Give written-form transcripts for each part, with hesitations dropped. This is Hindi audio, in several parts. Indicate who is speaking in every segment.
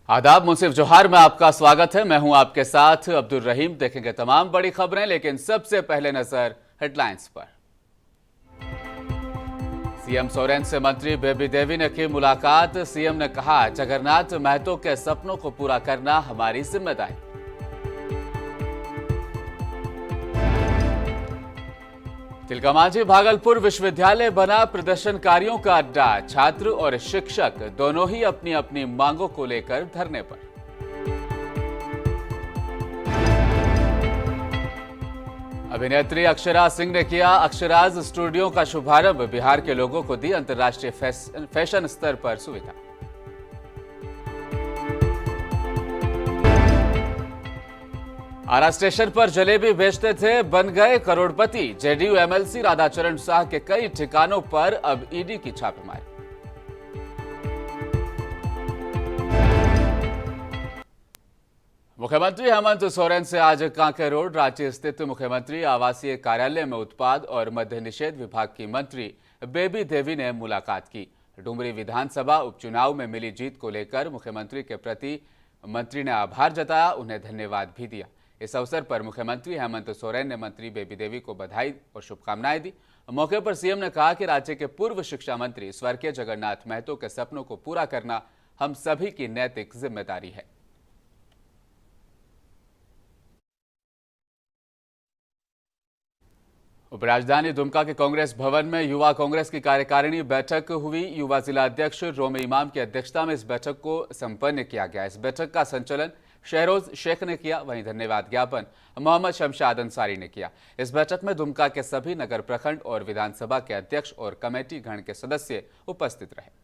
Speaker 1: आदाब, मुंसिफ जोहार में आपका स्वागत है। मैं हूं आपके साथ अब्दुल रहीम। देखेंगे तमाम बड़ी खबरें, लेकिन सबसे पहले नजर हेडलाइंस पर। सीएम सोरेन से मंत्री बेबी देवी ने की मुलाकात। सीएम ने कहा, जगन्नाथ महतो के सपनों को पूरा करना हमारी जिम्मेदारी। तिलकमांझी भागलपुर विश्वविद्यालय बना प्रदर्शनकारियों का अड्डा। छात्र और शिक्षक दोनों ही अपनी अपनी मांगों को लेकर धरने पर। अभिनेत्री अक्षरा सिंह ने किया अक्षराज स्टूडियो का शुभारंभ। बिहार के लोगों को दी अंतर्राष्ट्रीय फैशन स्तर पर सुविधा। आरा स्टेशन पर जलेबी बेचते थे, बन गए करोड़पति। जेडीयू एमएलसी राधाचरण शाह के कई ठिकानों पर अब ईडी की छापेमारी। मुख्यमंत्री हेमंत सोरेन से आज कांके रोड रांची स्थित मुख्यमंत्री आवासीय कार्यालय में उत्पाद और मद्य निषेध विभाग की मंत्री बेबी देवी ने मुलाकात की। डुमरी विधानसभा उपचुनाव में मिली जीत को लेकर मुख्यमंत्री के प्रति मंत्री ने आभार जताया, उन्हें धन्यवाद भी दिया। इस अवसर पर मुख्यमंत्री हेमंत सोरेन ने मंत्री बेबी देवी को बधाई और शुभकामनाएं दी। मौके पर सीएम ने कहा कि राज्य के पूर्व शिक्षा मंत्री स्वर्गीय जगन्नाथ महतो के सपनों को पूरा करना हम सभी की नैतिक जिम्मेदारी है। उपराजधानी दुमका के कांग्रेस भवन में युवा कांग्रेस की कार्यकारिणी बैठक हुई। युवा जिला अध्यक्ष रोमे इमाम की अध्यक्षता में इस बैठक को संपन्न किया गया। इस बैठक का संचालन शहरोज शेख ने किया, वहीं धन्यवाद ज्ञापन मोहम्मद शमशाद अंसारी ने किया। इस बैठक में दुमका के सभी नगर प्रखंड और विधानसभा के अध्यक्ष और कमेटी गण के सदस्य उपस्थित रहे।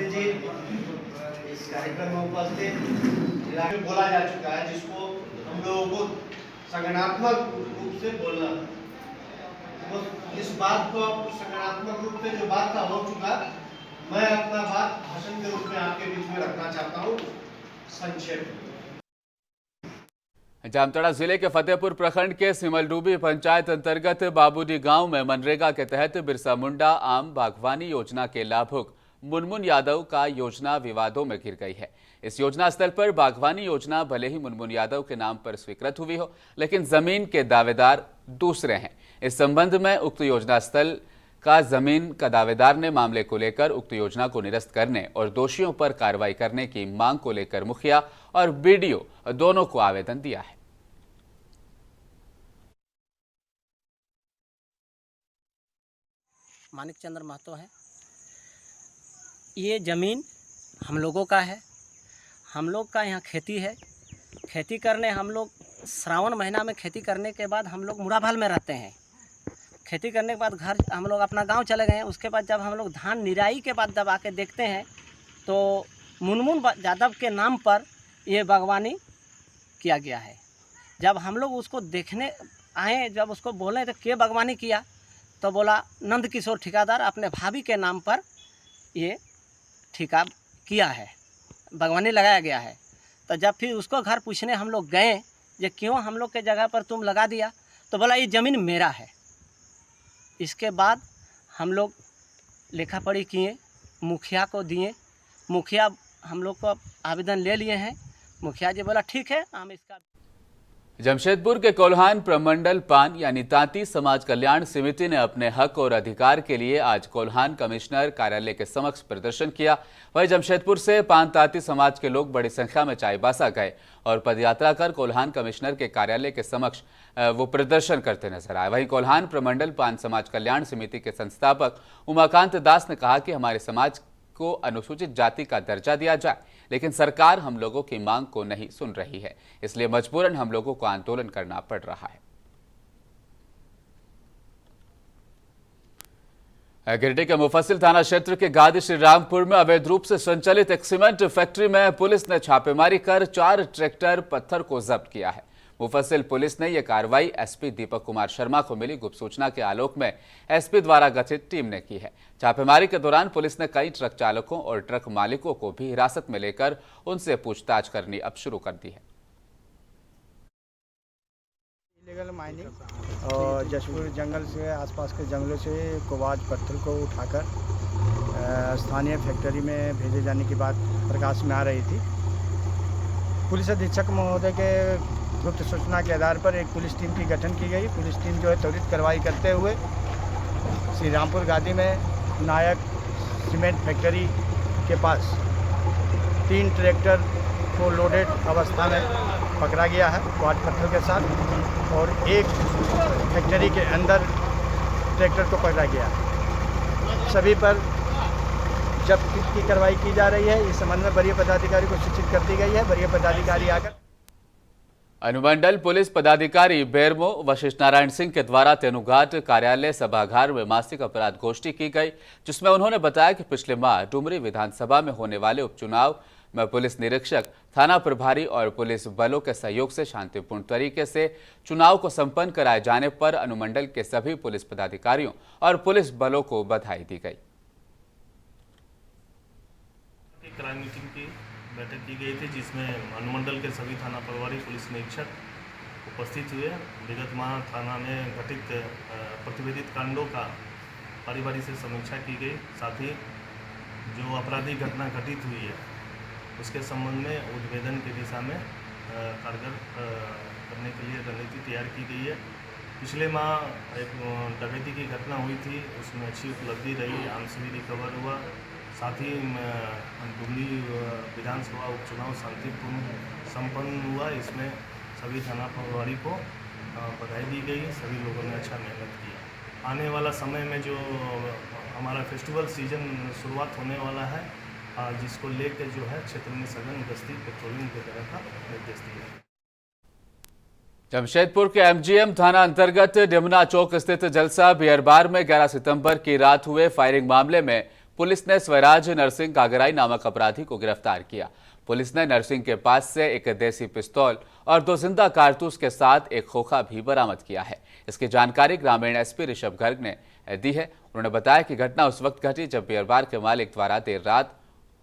Speaker 2: जी इस कार्यक्रम में उपस्थित बोला जा चुका है, जिसको हम लोगों को संगठनात्मक रूप से बोलना, तो इस बात को संगठनात्मक रूप से जो बात का हो चुका, मैं अपना बात भाषण के रूप में आपके बीच में रखना चाहता हूँ संक्षेप में।
Speaker 1: जामताड़ा जिले के फतेहपुर प्रखंड के सिमलडूबी पंचायत अंतर्गत बाबूडी गांव में मनरेगा के तहत बिरसा मुंडा आम बागवानी योजना के लाभुक मुनमुन यादव का योजना विवादों में घिर गई है। इस योजना स्थल पर बागवानी योजना भले ही मुनमुन यादव के नाम पर स्वीकृत हुई हो, लेकिन जमीन के दावेदार दूसरे हैं। इस संबंध में उक्त योजना स्थल का जमीन का दावेदार ने मामले को लेकर उक्त योजना को निरस्त करने और दोषियों पर कार्रवाई करने की मांग को लेकर मुखिया और बीडीओ दोनों को आवेदन दिया है।
Speaker 3: मानिक चंद्र महतो है। ये ज़मीन हम लोगों का है। हम लोग का यहाँ खेती है। खेती करने हम लोग श्रावण महीना में खेती करने के बाद हम लोग मुराभाल में रहते हैं। खेती करने के बाद घर हम लोग अपना गांव चले गए हैं। उसके बाद जब हम लोग धान निराई के बाद जब आके देखते हैं तो मुनमुन यादव के नाम पर ये बागवानी किया गया है। जब हम लोग उसको देखने आए, जब उसको बोले तो क्या बागवानी किया, तो बोला नंद किशोर ठेकेदार अपने भाभी के नाम पर ये ठेका किया है, बागवानी लगाया गया है। तो जब फिर उसको घर पूछने हम लोग गए कि क्यों हम लोग के जगह पर तुम लगा दिया, तो बोला ये ज़मीन मेरा है। इसके बाद हम लोग लेखा पढ़ी किए, मुखिया को दिए। मुखिया हम लोग को आवेदन ले लिए हैं। मुखिया जी बोला ठीक है, हम इसका।
Speaker 1: जमशेदपुर के कोल्हान प्रमंडल पान यानी तांती समाज कल्याण समिति ने अपने हक और अधिकार के लिए आज कोल्हान कमिश्नर कार्यालय के समक्ष प्रदर्शन किया। वहीं जमशेदपुर से पान तांती समाज के लोग बड़ी संख्या में चाईबासा गए और पदयात्रा कर कोल्हान कमिश्नर के कार्यालय के समक्ष वो प्रदर्शन करते नजर आए। वहीं कोल्हान प्रमंडल पान समाज कल्याण समिति के संस्थापक उमाकांत दास ने कहा कि हमारे समाज को अनुसूचित जाति का दर्जा दिया जाए, लेकिन सरकार हम लोगों की मांग को नहीं सुन रही है, इसलिए मजबूरन हम लोगों को आंदोलन करना पड़ रहा है। गिरिडीह के मुफस्सिल थाना क्षेत्र के गादी श्री रामपुर में अवैध रूप से संचालित एक सीमेंट फैक्ट्री में पुलिस ने छापेमारी कर 4 ट्रैक्टर पत्थर को जब्त किया है। मुफस्सिल पुलिस ने यह कार्रवाई एसपी दीपक कुमार शर्मा को मिली गुप्त सूचना के आलोक में एसपी द्वारा गठित टीम ने की है। छापेमारी के दौरान पुलिस ने कई ट्रक चालकों और ट्रक मालिकों को भी हिरासत में लेकर उनसे पूछताछ करनी अब शुरू कर दी है।
Speaker 4: इलीगल माइनिंग और जशपुर जंगल से आसपास के जंगलों से कोबाज पत्थर को उठाकर स्थानीय फैक्ट्री में भेजे जाने की बात प्रकाश में आ रही थी। पुलिस अधीक्षक महोदय के गुप्त सूचना के आधार पर एक पुलिस टीम की गठन की गई। पुलिस टीम जो है त्वरित कार्रवाई करते हुए श्री रामपुर घाटी में नायक सीमेंट फैक्ट्री के पास 3 ट्रैक्टर को लोडेड अवस्था में पकड़ा गया है क्वाड पत्थर के साथ, और एक फैक्ट्री के अंदर ट्रैक्टर को पकड़ा गया है। सभी पर जब्त की कार्रवाई की जा रही है। इस संबंध में वरीय पदाधिकारी को सूचित कर दी गई है। वरीय पदाधिकारी आकर
Speaker 1: अनुमंडल पुलिस पदाधिकारी बेरमो वशिष्ठ नारायण सिंह के द्वारा तेनुघाट कार्यालय सभागार में मासिक अपराध गोष्ठी की गई, जिसमें उन्होंने बताया कि पिछले माह डुमरी विधानसभा में होने वाले उपचुनाव में पुलिस निरीक्षक, थाना प्रभारी और पुलिस बलों के सहयोग से शांतिपूर्ण तरीके से चुनाव को संपन्न कराए जाने पर अनुमंडल के सभी पुलिस पदाधिकारियों और पुलिस बलों को बधाई दी गई।
Speaker 5: क्राइम मीटिंग की बैठक की गई थी, जिसमें अनुमंडल के सभी थाना प्रभारी पुलिस निरीक्षक उपस्थित हुए। विगत माह थाना में घटित प्रतिवेदित कांडों का पारिवारिक से समीक्षा की गई। साथ ही जो आपराधिक घटना घटित हुई है उसके संबंध में उद्भेदन की दिशा में कारगर करने के लिए रणनीति तैयार की गई है। पिछले माह एक डकैती की घटना हुई थी, उसमें अच्छी उपलब्धि रही, आर्म्स भी रिकवर हुआ। साथ ही डुमरी विधानसभा उपचुनाव शांतिपूर्ण संपन्न हुआ। इसमें सभी थाना प्रभारी को बधाई दी गई। सभी लोगों ने अच्छा मेहनत किया। आने वाला समय में जो हमारा फेस्टिवल सीजन शुरुआत होने वाला है, जिसको लेकर जो है क्षेत्र में सघन गश्ती पेट्रोलिंग वगैरह का निर्देश दिया।
Speaker 1: जमशेदपुर के एमजीएम थाना अंतर्गत डेमना चौक स्थित जलसा बियर बार में 11 सितंबर की रात हुए फायरिंग मामले में पुलिस ने स्वराज नरसिंह कागराई नामक अपराधी को गिरफ्तार किया। पुलिस ने नरसिंह के पास से एक देसी पिस्तौल और 2 जिंदा कारतूस के साथ एक खोखा भी बरामद किया है। इसकी जानकारी ग्रामीण एसपी ऋषभ गर्ग ने दी है। उन्होंने बताया कि घटना उस वक्त घटी जब बियर बार के मालिक द्वारा देर रात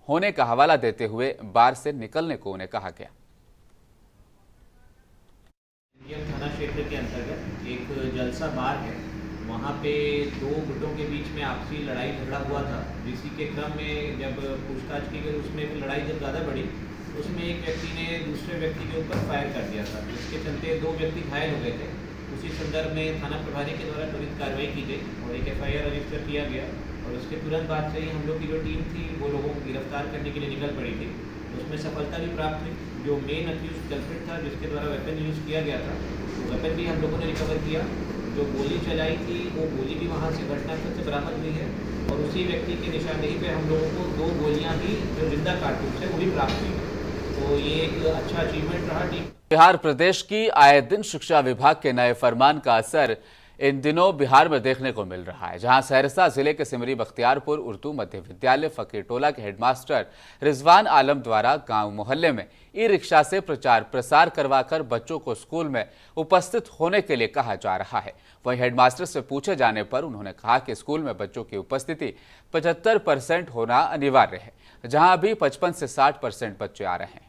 Speaker 1: होने का हवाला देते हुए बार से निकलने को उन्हें कहा गया।
Speaker 6: थाना क्षेत्र के अंतर्गत एक जलसा बार है, वहाँ पे 2 गुटों के बीच में आपसी लड़ाई झगड़ा हुआ था, जिसी के क्रम में जब पूछताछ की गई उसमें लड़ाई जब ज़्यादा बढ़ी तो उसमें एक व्यक्ति ने दूसरे व्यक्ति के ऊपर फायर कर दिया था, जिसके चलते 2 व्यक्ति घायल हो गए थे। उसी संदर्भ में थाना प्रभारी के द्वारा त्वरित कार्रवाई की गई और एक FIR रजिस्टर किया गया और उसके तुरंत बाद से ही हम लोग की जो टीम थी वो लोगों को गिरफ्तार करने के लिए निकल पड़ी थी। उसमें सफलता भी प्राप्त हुई। जो मेन अक्यूज कल्प्रिट था, जिसके द्वारा वेपन यूज़ किया गया था, वेपन भी हम लोगों ने रिकवर किया। जो गोली चलाई थी वो गोली भी वहाँ से घटनास्थल से बरामद हुई है और उसी व्यक्ति की निशानदेही पे हम लोगों को 2 गोलियाँ भी जो जिंदा कारतूस है वो भी प्राप्त हुई। तो ये एक अच्छा अचीवमेंट रहा टीम।
Speaker 1: बिहार प्रदेश की आए दिन शिक्षा विभाग के नए फरमान का असर इन दिनों बिहार में देखने को मिल रहा है, जहां सहरसा जिले के सिमरी बख्तियारपुर उर्दू मध्य विद्यालय फकीर टोला के हेडमास्टर रिजवान आलम द्वारा गांव मोहल्ले में ई-रिक्शा से प्रचार प्रसार करवाकर बच्चों को स्कूल में उपस्थित होने के लिए कहा जा रहा है। वहीं हेडमास्टर से पूछे जाने पर उन्होंने कहा कि स्कूल में बच्चों की उपस्थिति 75% होना अनिवार्य है, जहां अभी 55 से 60% बच्चे आ रहे हैं।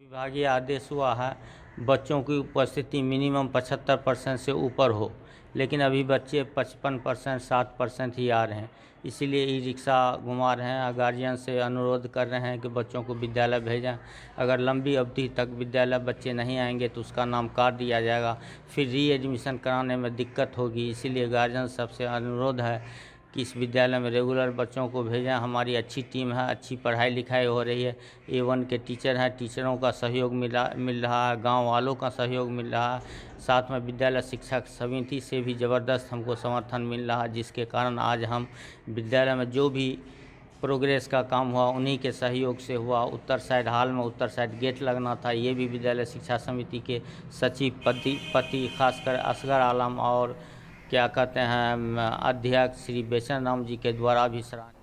Speaker 7: विभागीय आदेश हुआ है बच्चों की उपस्थिति मिनिमम 75% से ऊपर हो, लेकिन अभी बच्चे 55% 60% ही आ रहे हैं। इसीलिए ई रिक्शा घुमा रहे हैं। गार्जियन से अनुरोध कर रहे हैं कि बच्चों को विद्यालय भेजें। अगर लंबी अवधि तक विद्यालय बच्चे नहीं आएंगे तो उसका नाम काट दिया जाएगा, फिर री एडमिशन कराने में दिक्कत होगी। इसीलिए गार्जियन सबसे अनुरोध है कि इस विद्यालय में रेगुलर बच्चों को भेजें। हमारी अच्छी टीम है, अच्छी पढ़ाई लिखाई हो रही है। A1 के टीचर हैं, टीचरों का सहयोग मिल रहा है, गांव वालों का सहयोग मिल रहा है, साथ में विद्यालय शिक्षक समिति से भी ज़बरदस्त हमको समर्थन मिल रहा है, जिसके कारण आज हम विद्यालय में जो भी प्रोग्रेस का काम हुआ उन्हीं के सहयोग से हुआ। उत्तर साइड हाल में उत्तर साइड गेट लगना था, ये भी विद्यालय शिक्षा समिति के सचिव पति खासकर असगर आलम और क्या कहते हैं अध्यक्ष श्री बेचन राम जी के द्वारा भी सराहनीय।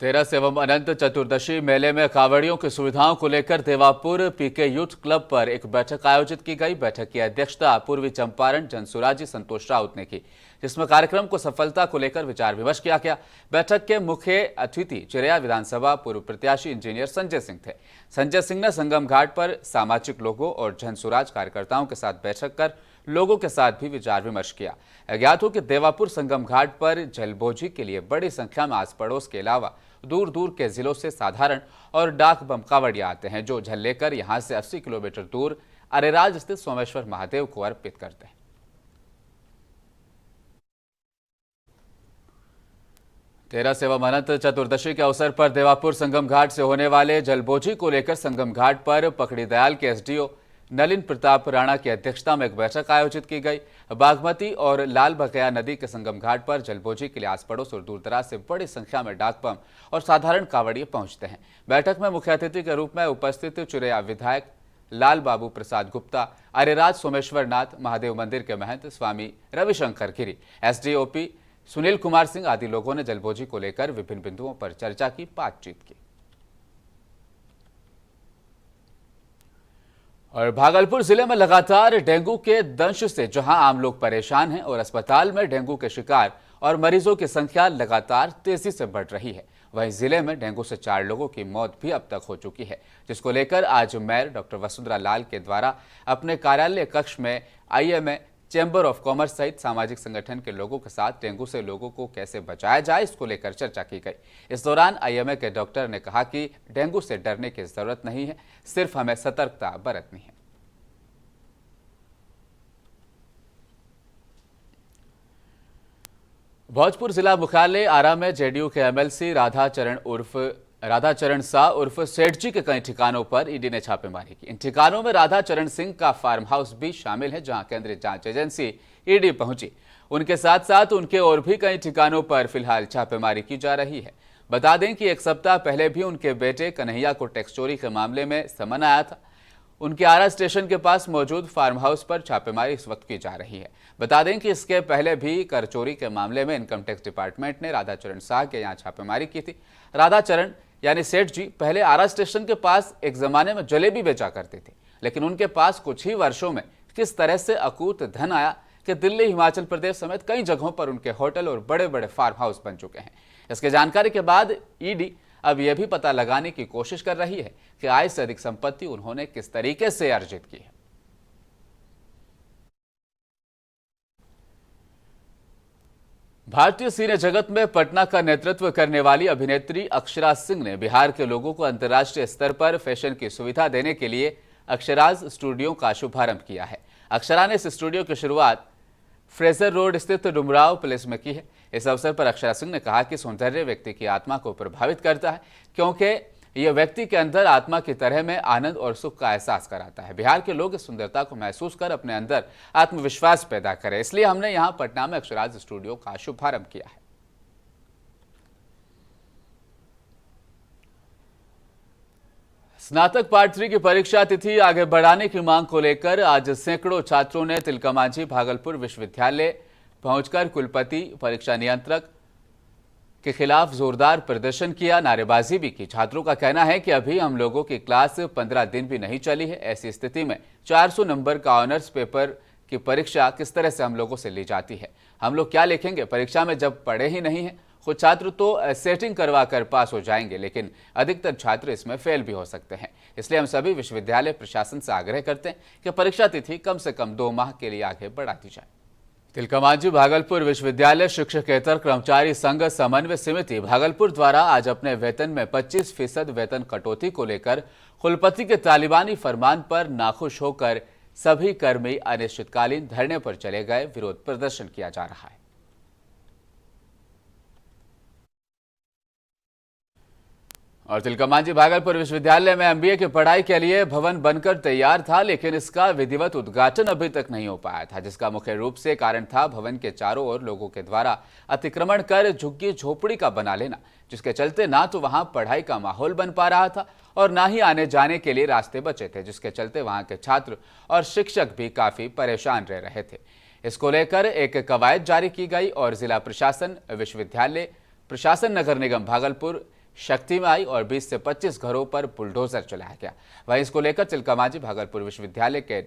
Speaker 1: 13 एवं अनंत चतुर्दशी मेले में कांवड़ियों की सुविधाओं को लेकर देवापुर PK यूथ क्लब पर एक बैठक आयोजित की गई। बैठक की अध्यक्षता पूर्वी चंपारण जनसुराजी संतोष राउत ने की, जिसमें कार्यक्रम को सफलता को लेकर विचार विमर्श किया गया। बैठक के मुख्य अतिथि चिरैया विधानसभा पूर्व प्रत्याशी इंजीनियर संजय सिंह थे। संजय सिंह ने संगम घाट पर सामाजिक लोगों और जनसुराज कार्यकर्ताओं के साथ बैठक कर लोगों के साथ भी विचार विमर्श किया। ज्ञात हो कि देवापुर संगम घाट पर जलबोझी के लिए बड़ी संख्या में आस पड़ोस के अलावा दूर दूर के जिलों से साधारण और डाक बम कांवड़िया आते हैं, जो जल लेकर यहां से 80 किलोमीटर दूर अरेराज स्थित सोमेश्वर महादेव को अर्पित करते हैं। तेरह सेवा अनंत चतुर्दशी के अवसर पर देवापुर संगम घाट से होने वाले जलबोझी को लेकर संगम घाट पर पकड़ी दयाल के एसडीओ नलिन प्रताप राणा की अध्यक्षता में एक बैठक आयोजित की गई। बागमती और लाल बकया नदी के संगम घाट पर जलबोझी के लिए आस पड़ोस और दूर दराज से बड़ी संख्या में डाक बम और साधारण कांवड़िए पहुंचते हैं। बैठक में मुख्य अतिथि के रूप में उपस्थित चिरैया विधायक लाल बाबू प्रसाद गुप्ता, अरेराज सोमेश्वर नाथ महादेव मंदिर के महंत स्वामी रविशंकर गिरी, एसडीओपी सुनील कुमार सिंह आदि लोगों ने जलबोझी को लेकर विभिन्न बिंदुओं पर चर्चा की, बातचीत की। और भागलपुर जिले में लगातार डेंगू के दंश से जहां आम लोग परेशान हैं और अस्पताल में डेंगू के शिकार और मरीजों की संख्या लगातार तेजी से बढ़ रही है, वहीं जिले में डेंगू से 4 लोगों की मौत भी अब तक हो चुकी है, जिसको लेकर आज मेयर डॉक्टर वसुंधरा लाल के द्वारा अपने कार्यालय कक्ष में आईएमए, चैम्बर ऑफ कॉमर्स सहित सामाजिक संगठन के लोगों के साथ डेंगू से लोगों को कैसे बचाया जाए, इसको लेकर चर्चा की गई। इस दौरान आईएमए के डॉक्टर ने कहा कि डेंगू से डरने की जरूरत नहीं है, सिर्फ हमें सतर्कता बरतनी है। भोजपुर जिला मुख्यालय आरा में जेडीयू के एमएलसी राधाचरण शाह उर्फ सेठ जी के कई ठिकानों पर ईडी ने छापेमारी की। इन ठिकानों में राधाचरण सिंह का फार्म हाउस भी शामिल है, जहां केंद्रीय जांच एजेंसी ईडी पहुंची। उनके साथ साथ उनके और भी कई ठिकानों पर फिलहाल छापेमारी की जा रही है। बता दें कि एक सप्ताह पहले भी उनके बेटे कन्हैया को टैक्स चोरी के मामले में समन आया था। उनके आरा स्टेशन के पास मौजूद फार्म हाउस पर छापेमारी इस वक्त की जा रही है। बता दें कि इसके पहले भी कर चोरी के मामले में इनकम टैक्स डिपार्टमेंट ने राधाचरण शाह के यहाँ छापेमारी की थी। राधाचरण यानी सेठ जी पहले आरा स्टेशन के पास एक जमाने में जलेबी बेचा करते थे, लेकिन उनके पास कुछ ही वर्षों में किस तरह से अकूत धन आया कि दिल्ली, हिमाचल प्रदेश समेत कई जगहों पर उनके होटल और बड़े बड़े फार्म हाउस बन चुके हैं। इसके जानकारी के बाद ईडी अब यह भी पता लगाने की कोशिश कर रही है कि आय से अधिक संपत्ति उन्होंने किस तरीके से अर्जित की है। भारतीय सिने जगत में पटना का नेतृत्व करने वाली अभिनेत्री अक्षरा सिंह ने बिहार के लोगों को अंतर्राष्ट्रीय स्तर पर फैशन की सुविधा देने के लिए अक्षराज स्टूडियो का शुभारंभ किया है। अक्षरा ने इस स्टूडियो की शुरुआत फ्रेजर रोड स्थित डुमराव प्लेस में की है। इस अवसर पर अक्षरा सिंह ने कहा कि सौंदर्य व्यक्ति की आत्मा को प्रभावित करता है, क्योंकि यह व्यक्ति के अंदर आत्मा की तरह में आनंद और सुख का एहसास कराता है। बिहार के लोग इस सुंदरता को महसूस कर अपने अंदर आत्मविश्वास पैदा करें, इसलिए हमने यहां पटना में अक्षराज स्टूडियो का शुभारंभ किया है। स्नातक पार्ट 3 की परीक्षा तिथि आगे बढ़ाने की मांग को लेकर आज सैकड़ों छात्रों ने तिलकामांझी भागलपुर विश्वविद्यालय पहुंचकर कुलपति, परीक्षा नियंत्रक के खिलाफ जोरदार प्रदर्शन किया, नारेबाजी भी की। छात्रों का कहना है कि अभी हम लोगों की क्लास 15 दिन भी नहीं चली है। ऐसी स्थिति में 400 नंबर का ऑनर्स पेपर की परीक्षा किस तरह से हम लोगों से ली जाती है? हम लोग क्या लिखेंगे परीक्षा में जब पढ़े ही नहीं है? कुछ छात्र तो सेटिंग करवा कर पास हो जाएंगे, लेकिन अधिकतर छात्र इसमें फेल भी हो सकते हैं। इसलिए हम सभी विश्वविद्यालय प्रशासन से आग्रह करते हैं कि परीक्षा तिथि कम से कम 2 माह के लिए आगे बढ़ा दी जाए। तिलकामांझी भागलपुर विश्वविद्यालय शिक्षकेतर कर्मचारी संघ समन्वय समिति भागलपुर द्वारा आज अपने वेतन में 25% वेतन कटौती को लेकर कुलपति के तालिबानी फरमान पर नाखुश होकर सभी कर्मी अनिश्चितकालीन धरने पर चले गए। विरोध प्रदर्शन किया जा रहा है। और तिलकामांझी भागलपुर विश्वविद्यालय में एमबीए की पढ़ाई के लिए भवन बनकर तैयार था, लेकिन इसका विधिवत उद्घाटन अभी तक नहीं हो पाया था, जिसका मुख्य रूप से कारण था भवन के चारों ओर लोगों के द्वारा अतिक्रमण कर झुग्गी झोपड़ी का बना लेना, जिसके चलते ना तो वहां पढ़ाई का माहौल बन पा रहा था और ना ही आने जाने के लिए रास्ते बचे थे, जिसके चलते वहां के छात्र और शिक्षक भी काफी परेशान रह रहे थे। इसको लेकर एक कवायद जारी की गई और जिला प्रशासन, विश्वविद्यालय प्रशासन, नगर निगम भागलपुर शक्ति में आई और 20 से 25 घरों पर बुलडोजर चलाया गया। वहीं इसको लेकर तिलकामांझी भागलपुर विश्वविद्यालय के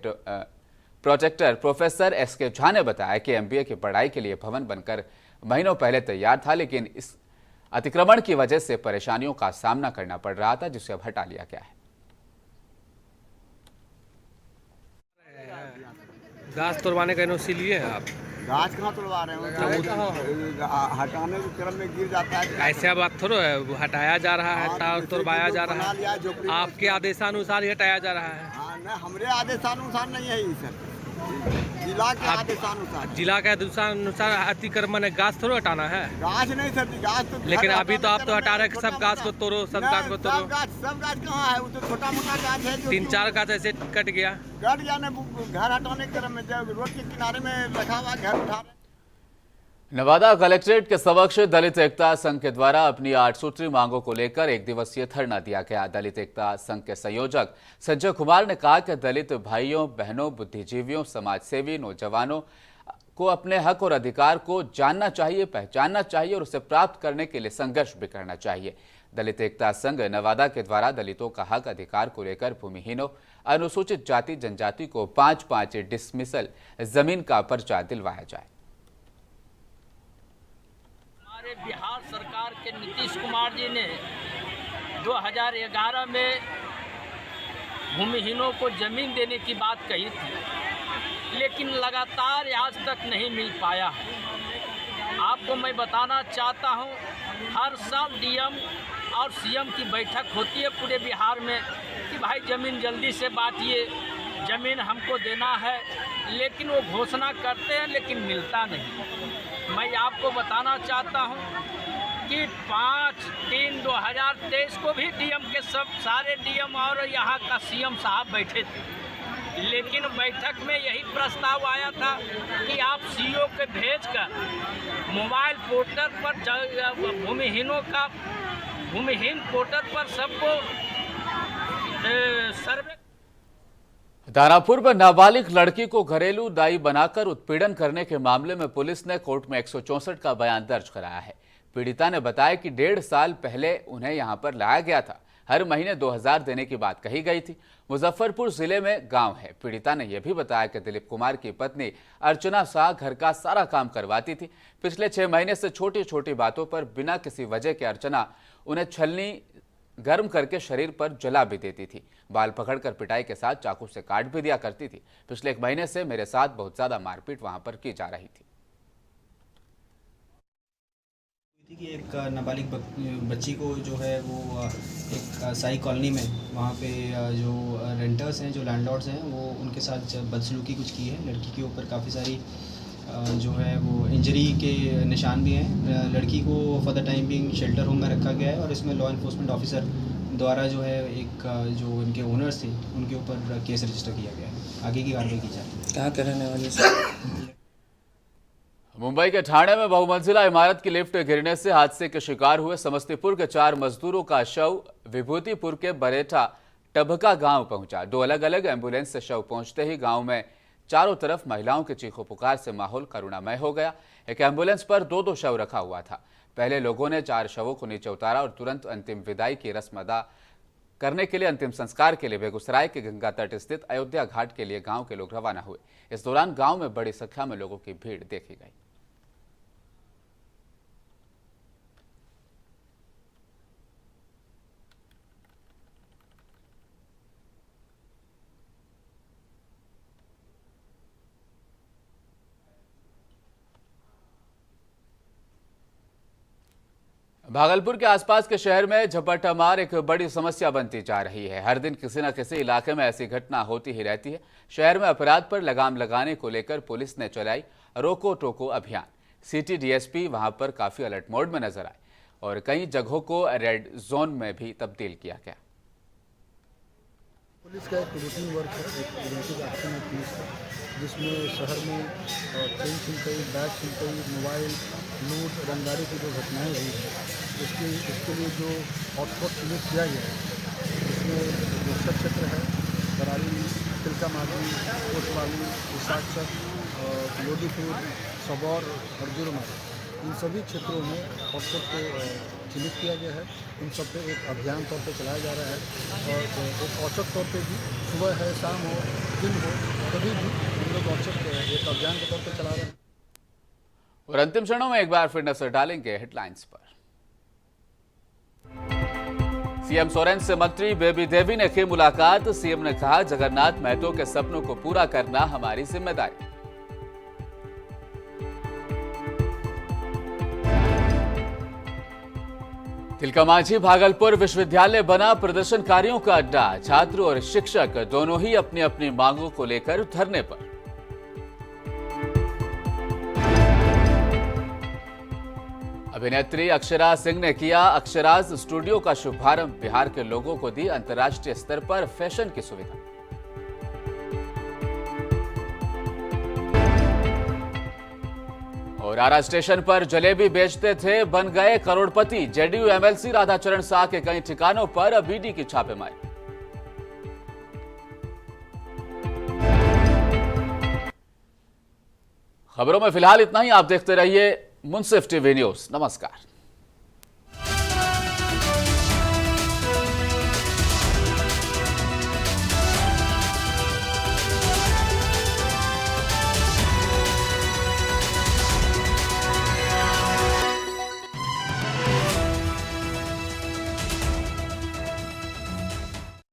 Speaker 1: प्रोजेक्टर प्रोफेसर एसके झा ने बताया कि एमबीए की पढ़ाई के लिए भवन बनकर महीनों पहले तैयार था, लेकिन इस अतिक्रमण की वजह से परेशानियों का सामना करना पड़ रहा था, जिसे अब हटा लिया गया है।
Speaker 8: घास तोड़वाने का एनओसी लिए हैं आप?
Speaker 9: घास कहाँ तोड़वा रहे हैं? हटाने के क्रम में गिर जाता है।
Speaker 8: ऐसे बात थोड़ा है, वो हटाया जा रहा है, तोड़वाया जा रहा है। आपके आदेशानुसार ही हटाया जा रहा है।
Speaker 9: हाँ, नहीं, हमारे आदेशानुसार नहीं है ये सर, जिला के आदेशानुसार।
Speaker 8: जिला के आदेशानुसार अतिक्रमण है, घास थोड़ा हटाना है।
Speaker 9: घास नहीं सर, घास तो।
Speaker 8: लेकिन अभी तो आप तो हटा रहे सब घास को तोड़ो, सब घास को तोड़ो।
Speaker 9: सब घास कहाँ है? वो तो छोटा मोटा घास है।
Speaker 8: 3-4 घास ऐसे कट गया।
Speaker 9: घर हटाने के क्रम में जब रोड के किनारे में रखा हुआ घर उठा रहे।
Speaker 1: नवादा कलेक्ट्रेट के समक्ष दलित एकता संघ के द्वारा अपनी 8 सूत्री मांगों को लेकर एक दिवसीय धरना दिया गया। दलित एकता संघ के संयोजक संजय कुमार ने कहा कि दलित भाइयों बहनों, बुद्धिजीवियों, समाजसेवी, नौजवानों को अपने हक और अधिकार को जानना चाहिए, पहचानना चाहिए और उसे प्राप्त करने के लिए संघर्ष भी करना चाहिए। दलित एकता संघ नवादा के द्वारा दलितों का हक अधिकार को लेकर भूमिहीनों, अनुसूचित जाति जनजाति को 5-5 डिसमिसल जमीन का पर्चा दिलवाया जाए।
Speaker 10: बिहार सरकार के नीतीश कुमार जी ने 2011 में भूमिहीनों को जमीन देने की बात कही थी, लेकिन लगातार आज तक नहीं मिल पाया। आपको मैं बताना चाहता हूं, हर साल डीएम और सीएम की बैठक होती है पूरे बिहार में कि भाई ज़मीन जल्दी से बांटिए, ज़मीन हमको देना है, लेकिन वो घोषणा करते हैं लेकिन मिलता नहीं। मैं आपको बताना चाहता हूं कि 5/3/2023 को भी डीएम के सब सारे डीएम और यहाँ का सीएम साहब बैठे थे, लेकिन बैठक में यही प्रस्ताव आया था कि आप सीओ के भेजकर मोबाइल पोर्टल पर भूमिहीन पोर्टल पर सबको सर्वे।
Speaker 1: दानापुर में नाबालिग लड़की को घरेलू दाई बनाकर उत्पीड़न करने के मामले में पुलिस ने कोर्ट में 164 का बयान दर्ज कराया है। पीड़िता ने बताया कि 1.5 साल पहले उन्हें यहां पर लाया गया था। हर महीने 2000 देने की बात कही गई थी। मुजफ्फरपुर जिले में गांव है। पीड़िता ने यह भी बताया कि दिलीप कुमार की पत्नी अर्चना शाह घर का सारा काम करवाती थी। पिछले 6 महीने से छोटी छोटी बातों पर बिना किसी वजह के अर्चना उन्हें छलनी गर्म करके शरीर पर जला भी देती थी। बाल पकड़कर पिटाई के साथ चाकू से काट भी दिया करती थी। पिछले 1 महीने से मेरे साथ बहुत ज्यादा मारपीट वहां पर की जा रही थी।
Speaker 11: कि एक नाबालिग बच्ची को जो है वो एक साई कॉलोनी में वहाँ पे जो रेंटर्स हैं, जो लैंडलॉर्ड्स हैं, वो उनके साथ बदसलूकी कुछ की है। लड़की के ऊपर काफ़ी सारी जो है वो इंजरी के निशान भी हैं। लड़की को for the time being shelter home में रखा गया है और इसमें लॉ इन्फोर्समेंट ऑफिसर द्वारा जो है एक जो इनके ओनर्स थे उनके ऊपर केस रजिस्टर किया गया है। आगे की कार्रवाई की जाएगी।
Speaker 8: कहाँ के रहने वाले से?
Speaker 1: मुंबई के ठाणे में बहुमंजिला इमारत की लिफ्ट गिरने से हादसे के शिकार हुए समस्तीपुर के 4 मजदूरों का शव विभूतिपुर के बरेठा टभका गांव पहुंचा। 2 अलग अलग एम्बुलेंस से शव पहुंचते ही गांव में चारों तरफ महिलाओं के चीखों पुकार से माहौल करुणामय हो गया। एक एम्बुलेंस पर 2-2 शव रखा हुआ था। पहले लोगों ने 4 शवों को नीचे उतारा और तुरंत अंतिम विदाई की रस्म अदा करने के लिए अंतिम संस्कार के लिए बेगूसराय के गंगा तट स्थित अयोध्या घाट के लिए गांव के लोग रवाना हुए। इस दौरान गांव में बड़ी संख्या में लोगों की भीड़ देखी गई। भागलपुर के आसपास के शहर में झपटमार एक बड़ी समस्या बनती जा रही है। हर दिन किसी न किसी इलाके में ऐसी घटना होती ही रहती है। शहर में अपराध पर लगाम लगाने को लेकर पुलिस ने चलाई रोको टोको अभियान। सिटी डीएसपी वहां पर काफी अलर्ट मोड में नजर आए और कई जगहों को रेड जोन में भी तब्दील किया गया।
Speaker 12: पुलिस का एक रूटीन वर्क है, एक प्रिवेंटिव एक्शन है पुलिस का, जिसमें शहर में चेन छिनतई, बैग छिनतई, मोबाइल लूट, रंगदारी की जो घटनाएं हुई है इसके लिए जो हॉटस्पॉट चिन्हित किया गया है, इसमें बस्तर क्षेत्र है, बरारी, तिलका माधी, कोतवाली, विशाखचक, लोधीपुर, सबौर और जुर्मा, इन सभी क्षेत्रों में हॉटस्पॉट को चिन्हित किया गया है। उन सब पे एक अभियान तौर पे चलाया जा रहा है और एक औचक तौर पे भी सुबह है, शाम हो, दिन हो, कभी भी हम लोग औचक एक अभियान के तौर पे चला रहे हैं।
Speaker 1: और अंतिम क्षणों में एक बार फिर नजर डालेंगे हेडलाइंस पर। सीएम सोरेन से मंत्री बेबी देवी ने की मुलाकात। सीएम ने कहा, जगन्नाथ महतो के सपनों को पूरा करना हमारी जिम्मेदारी। तिलकामांझी भागलपुर विश्वविद्यालय बना प्रदर्शनकारियों का अड्डा। छात्र और शिक्षक दोनों ही अपनी अपनी मांगों को लेकर धरने पर। अभिनेत्री अक्षरा सिंह ने किया अक्षराज स्टूडियो का शुभारंभ। बिहार के लोगों को दी अंतर्राष्ट्रीय स्तर पर फैशन की सुविधा। और आरा स्टेशन पर जलेबी बेचते थे, बन गए करोड़पति। जेडीयू एमएलसी राधाचरण शाह के कई ठिकानों पर अब ईडी की छापेमारी। खबरों में फिलहाल इतना ही। आप देखते रहिए मुंसिफ टीवी न्यूज। नमस्कार।